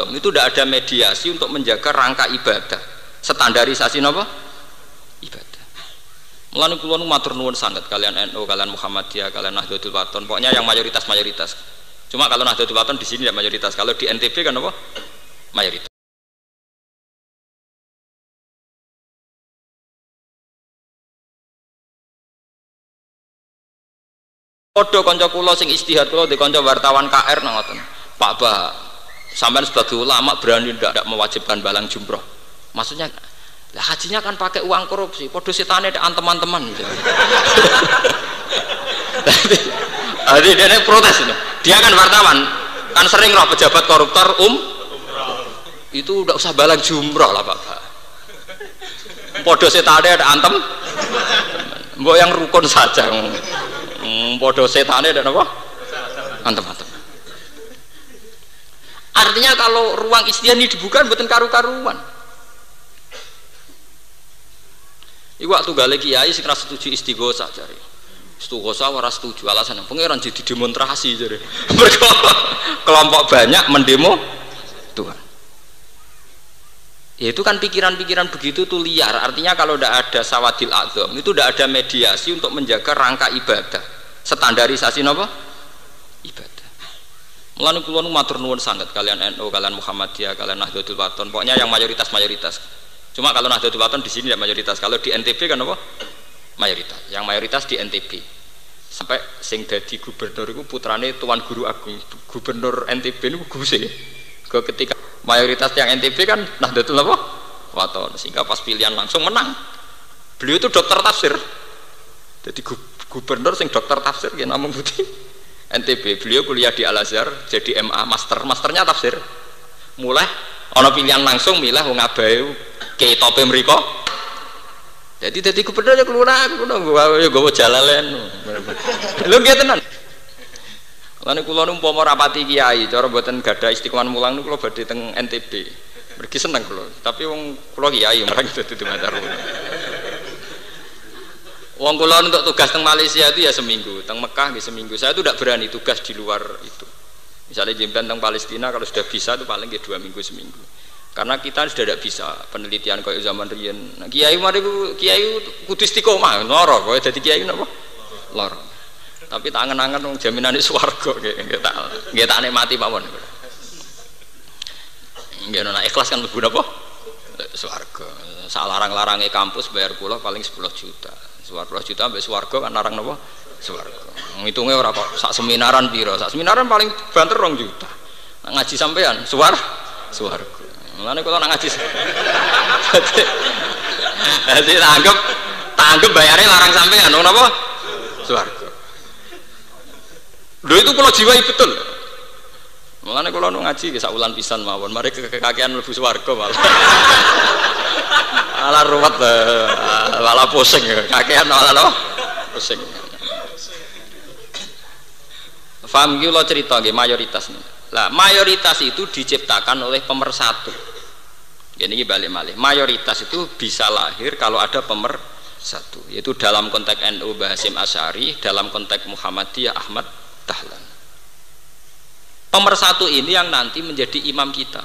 adzam itu tidak ada mediasi untuk menjaga rangka ibadah, standarisasi apa? Ibadah. Mulane kula nu matur nuwun sanget kalian NU, kalian Muhammadiyah, kalian Nahdlatul Wathon. Pokoknya yang mayoritas. Cuma kalau Nahdlatul Wathon di sini tidak mayoritas. Kalau di NTB kan apa? Mayoritas. Padha kanca kula sing istihad kula di kanca wartawan KR nang ngoten. Pak Bah, sampean sebagai ulama berani ndak mewajibkan balang jumroh. Maksudnya lah hajinya kan pakai uang korupsi, padha setane teman-teman gitu. Jadi dia protes ini. Dia kan wartawan, kan sering loh pejabat koruptor itu udah usah balang jumroh lah Pak Bah. Padha setane antem. Mbok yang rukun saja. Podo setane dan apa? Antem-antem. Artinya kalau ruang istiadah ini dibuka mboten karu-karuan. Iku waktu gale kiai sing ra setuju istighosah jare. Istighosah ora setuju alasan pangeran jadi demonstrasi jare. Mergo kelompok banyak mendemo Tuhan. Ya itu kan pikiran-pikiran begitu tuh liar. Artinya kalau tidak ada sawadil adzam itu tidak ada mediasi untuk menjaga rangka ibadah, standarisasi apa? Ibadah. Mulane kula nu matur nuwun sanget kalian NU, kalian Muhammadiyah, kalian Nahdlatul Wathon. Pokoknya yang mayoritas. Cuma kalau Nahdlatul Wathon di sini tidak mayoritas. Kalau di NTB kan apa? Mayoritas. Yang mayoritas di NTB. Sampai sing dadi gubernur itu putrane Tuan Guru Agung. Gubernur NTB niku guse. Ketika mayoritas yang NTB kan Nahdlatul Wathon, sehingga pas pilihan langsung menang. Beliau itu dokter tafsir, jadi gubernur sing dokter tafsir ya namung putih NTB. Beliau kuliah di Al Azhar jadi MA masternya tafsir. Mulai ono pilihan langsung milah wong abahe ke tope mriko. Jadi gubernur ya kelurahan ya gowo jalalen. Lho nggih tenan. Lan kula nu umpama rapati kiai cara mboten gadah istiqomah mulang niku kula badhe teng NTB. Mergi seneng kula. Tapi wong kula kiai marang dadi dimacar. Wong kula untuk tugas teng Malaysia itu ya seminggu, teng Mekah nggih seminggu. Saya itu tidak berani tugas di luar itu. Misalnya jemben teng Palestina kalau sudah bisa itu paling nggih 2 minggu seminggu. Karena kita sudah tidak bisa penelitian kayak zaman riyen. Nah, kiai mari kiai kudu istiqomah, lara kowe dadi kiai napa? Lara. Tapi tak angen-angen wong jaminane swarga nggih tak nikmati mawon. Nggih ana ikhlas kan mlebu napa? Swarga. Sak larang-larange kampus bayar kula paling 10 juta. 10 juta mbek swarga kan larang napa? Swarga. Ngitunge ora kok sak seminaran piro? Sak seminaran paling banter 2 juta. Nak ngaji sampean swarga. Mulane kula nak ngaji. Dadi tanggep bayare larang sampean napa? Swarga. Lho itu kalau jiwai betul. Mulane kalau nu ngaji sak wulan pisan mawon, mari kekakean mlebu swarga malah. Malah ruwet malah pusing kakean malah pusing. Paham iki kula cerita nggih mayoritas nih. Lah mayoritas itu diciptakan oleh pemersatu. Jadi balik malih. Mayoritas itu bisa lahir kalau ada pemersatu. Yaitu dalam konteks NU Mbah Hasyim Asy'ari, dalam konteks Muhammadiyah Ahmad Dahlan. Pemersatu ini yang nanti menjadi imam kita.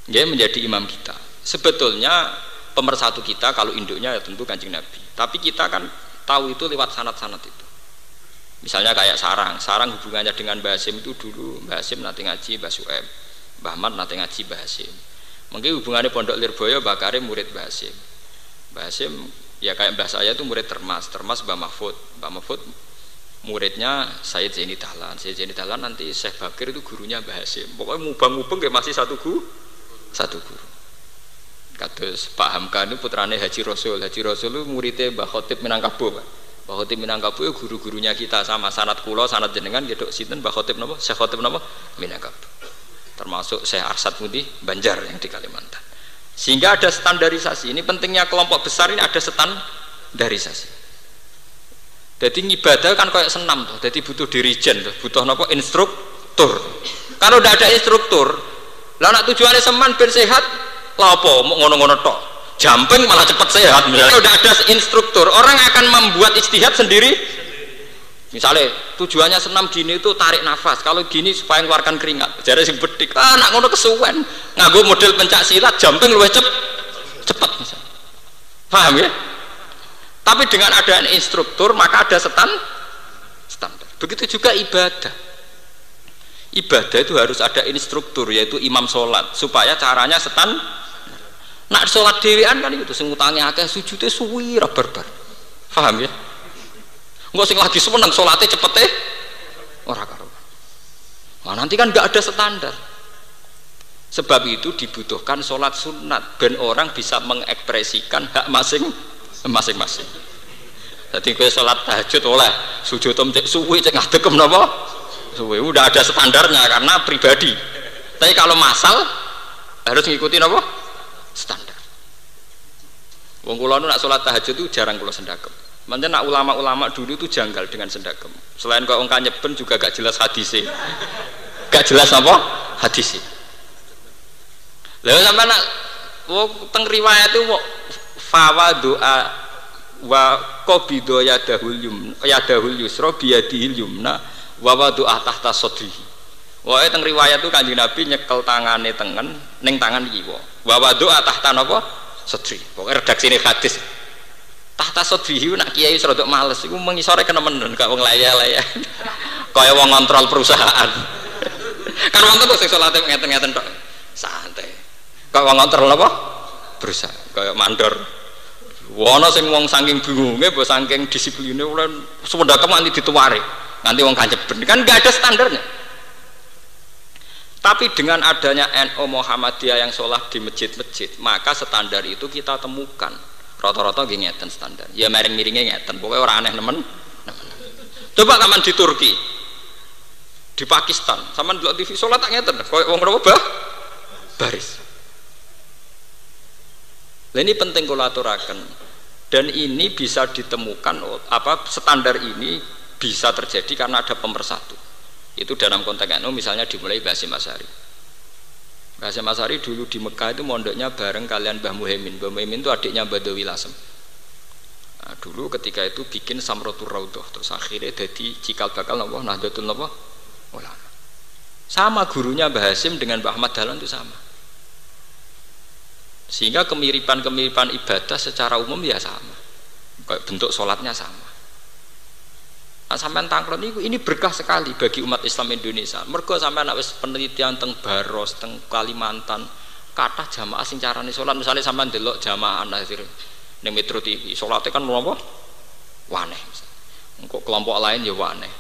Dia menjadi imam kita. Sebetulnya pemersatu kita kalau induknya ya tentu Kanjeng Nabi. Tapi kita kan tahu itu lewat sanad-sanad itu. Misalnya kayak sarang hubungannya dengan Mbah Hasyim itu dulu Mbah Hasyim nanti ngaji Mbah Su'aib, Mbah Ahmad nanti ngaji Mbah Hasyim. Mungkin hubungannya Pondok Lirboyo Mbah Karim murid Mbah Hasyim. Mbah Hasyim ya kayak Mbah saya itu murid Termas Mbah Mahfud, Mbah Mahfud muridnya Sayyid Zaini Dahlan. Sayyid Zaini Dahlan nanti Syekh Bakir itu gurunya Mbah Hasyim. Pokoknya mubang-mubang kayak masih satu guru. Kados Pak Hamka itu putrane Haji Rasul itu muridnya Mbah Khotib Minangkabau. Mbah Khotib Minangkabau itu guru-gurunya kita sama sanad kula sanad jenengan gedok sinten Mbah Khotib napa Syekh Khotib napa Minangkabau. Termasuk Syekh Arsad Mudi Banjar yang di Kalimantan. Sehingga ada standarisasi. Ini pentingnya kelompok besar ini ada standarisasi. Jadi ibadah kan kayak senam tuh, jadi butuh dirijen tuh, butuh apa instruktur. Kalau tidak ada instruktur, lah nak tujuannya seman ben sehat, lah apa mau ngono-ngono tok, jumping malah cepat sehat. Kalau tidak ada instruktur, orang akan membuat ijtihad Misalnya tujuannya senam gini itu tarik nafas, kalau gini supaya mengeluarkan keringat. Jadi sing bedik, nak ngono kesuwen. Nganggo model pencak silat, jumping luwih cepet misalnya. Paham ya? Tapi dengan adanya instruktur maka ada standar. Begitu juga ibadah. Ibadah itu harus ada instruktur, yaitu imam sholat, supaya caranya nak sholat dewean kan itu sing utange akeh sujudnya suwi ra barbar. Paham ya? Enggak sing lagi seneng sholatnya cepet ora karuan. Nah, nanti kan nggak ada standar. Sebab itu dibutuhkan sholat sunat ben orang bisa mengekspresikan hak masing-masing. Jadi kowe sholat tahajud oleh sujud cek suwi cek ngadekem napa? Suwi udah ada standarnya karena pribadi. Tapi kalau masal harus ngikuti napa? Standar. Wong kula nu nak sholat tahajud itu jarang kula sendakem. Makanya nak ulama-ulama dulu itu janggal dengan sendakem. Selain kau ongkang nyeben juga gak jelas hadisnya. Gak jelas apa? Hadisnya. Lalu sampai nak teng riwayat itu fawa doa wa qabido yadahul yusra biyadihil yumna wa doa tahta sodrihi. Wah teng riwayat itu Kanjeng Nabi nyekel tangane tengen ning tangan kiwa. Wa doa tahta napa? Sodri. Pokoknya redaksine hadis. Tahta sodrihi nak kiai serodok males iku mengisore kenemen gak wong laya-laya kaya wong ngontrol perusahaan kan wonten kok sing salate ngeten-ngeten tok santai kok wong ngontrol apa perusahaan kaya mandor wono sing wong saking bingunge mbok saking disipline oleh semendakem nganti dituwari nganti wong kanjeben kan gak ada standarnya. Tapi dengan adanya NU Muhammadiyah yang sholat di masjid-masjid maka standar itu kita temukan. Rata-rata nggih ngeten standar. Ya miring-miringe ngeten, pokoke ora aneh nemen. Coba kaman di Turki. Di Pakistan, sampean delok TV salat tak ngeten, koyo wong napa baris. Lah ini penting kula aturaken. Dan ini bisa ditemukan standar ini bisa terjadi karena ada pemersatu. Itu dalam konteks NU misalnya dimulai Basim Asy'ari. Basim Asy'ari dulu di Mekah itu mondoknya bareng kalian Mbah Muhaimin. Mbah Muhaimin itu adiknya Badawi Lasem. Nah, dulu ketika itu bikin Samratul Raudhah terus akhirnya jadi cikal bakal napa Nahdlatul napa Ulama. Sama gurunya Mbah Hasim dengan Mbah Ahmad Dahlan itu sama. Sehingga kemiripan-kemiripan ibadah secara umum ya sama. Kayak bentuk sholatnya sama. Nah, sampean tangkron ini berkah sekali bagi umat Islam Indonesia. Mergo sampean nek wis penelitian teng Baros, teng Kalimantan, kathah jamaah sing carane salat misalnya sampean delok jamaah nazir ning Metro TV. Salate kan apa? Waneh. Engko kelompok lain ya waneh.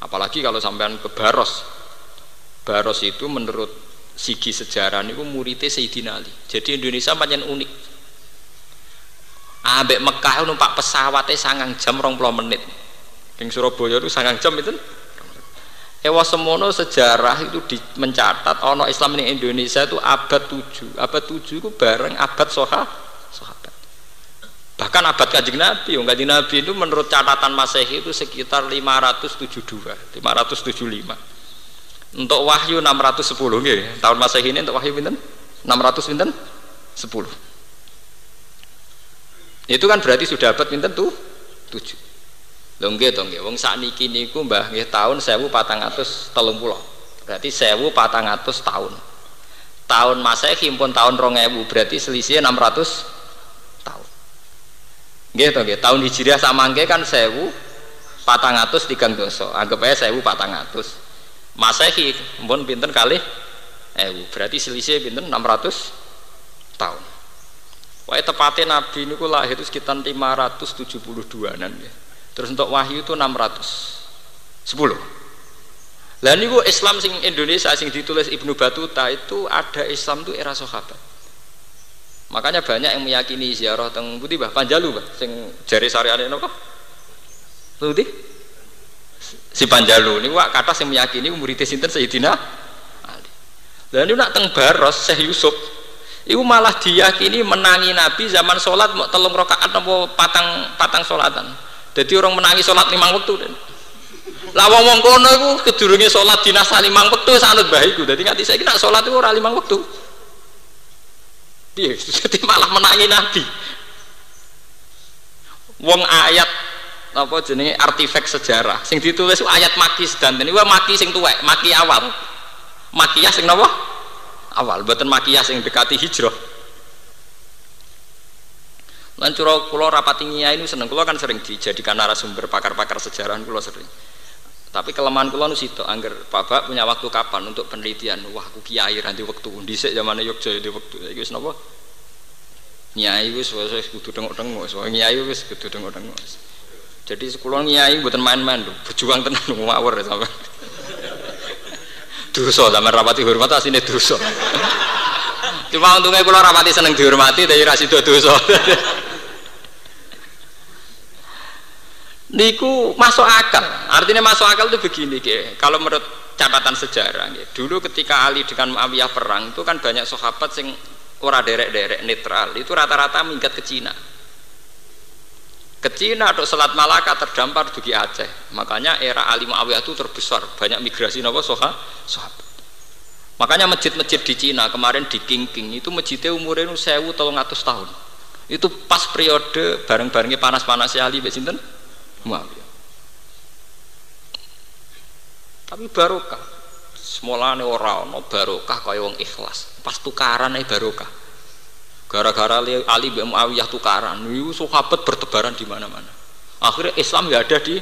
Apalagi kalau sampean ke Baros. Baros itu menurut segi sejarah niku muridé Sayyidina Ali. Jadi Indonesia pancen unik. Ambek Mekah numpak pesawate 9 jam 20 menit. Yang Surabaya itu 9 jam itu ewa semono sejarah itu mencatat ono Islam di Indonesia itu abad 7 itu bareng abad sahabat bahkan abad Kanjeng Nabi. Kanjeng Nabi itu menurut catatan Masehi itu sekitar 575 untuk wahyu 610 gitu. Tahun Masehi ini untuk wahyu pinten 600 pinten 10 itu kan berarti sudah abad pinten tuh 7. Lho nggih to nggih wong sakniki niku Mbah nggih taun 1430. Berarti 1400 tahun. Tahun Masehi pun tahun 2000 berarti selisih 600 tahun. Nggih to nggih tahun Hijriah samangke kan 1430 anggap aja 1400. Masehi pun pinten kalih 1000 berarti selisih pinten 600 tahun. Wae tepatnya Nabi niku lahir itu sekitar 572-an nggih. Terus untuk wahyu itu 610. Lah niku Islam sing Indonesia sing ditulis Ibnu Battuta itu ada Islam itu era sahabat. Makanya banyak yang meyakini ziarah teng pundi Mbah Panjalu Mbah sing jare syariate napa? Pundi? Si Panjalu niku kata sing meyakini murid sinten Sayyidina Ali. Lah niku nak teng Baros Syekh Yusuf iku malah diyakini menangi Nabi zaman sholat mau 3 rakaat apa patang sholatan. Jadi orang menangi sholat 5 waktu dan lah wong kono iku kedurunge sholat dinasa 5 waktu sanut bae iku. Dadi nganti saiki nak sholat iku ora 5 waktu. Piye? Dadi malah menangi Nabi. Wong ayat apa jenenge artefak sejarah sing ditulis ayat maki sedanten iku maki sing tuwek maki awal makiyah sing napa awal mboten makiyah sing dekati hijrah. Lan kula rapati nyai ini seneng, kula kan sering dijadikan narasumber pakar-pakar sejarah kula sering. Tapi kelemahan kula nu sitok angger Bapak punya waktu kapan untuk penelitian. Wah, aku kiai nanti waktu dhisik zamane Yogya di waktu iki wis napa? Nyai wis kudu tengok-tengok, soal nyai wis kudu tengok-tengok. Jadi kula nyai mboten main-main lho, berjuang tenan ngawur sampean. Dosa sampean rapati hormat asine dosa. Cuma untungnya kula rapati seneng dihormati tapi ra sida dosa. Niku masuk akal. Artinya masuk akal itu begini, kalau menurut catatan sejarah, dulu ketika Ali dengan Muawiyah perang itu kan banyak sahabat sing ora derek-derek netral, itu rata-rata minggat ke Cina. Ke Cina atau Selat Malaka terdampar dugi Aceh. Makanya era Ali Muawiyah itu terbesar, banyak migrasi napa sahabat. Makanya masjid-masjid di Cina kemarin di Qingqing itu masjidnya umurnya 1300 tahun. Itu pas periode bareng-barengnya panas-panasnya Ali mbek sinten? Muawiyah. Tapi barokah. Semolane ora ana barokah kaya wong ikhlas. Pas tukaran ae barokah. Gara-gara Ali bin Muawiyah tukaran, niku sahabat bertebaran di mana-mana. Akhirnya Islam ya ada di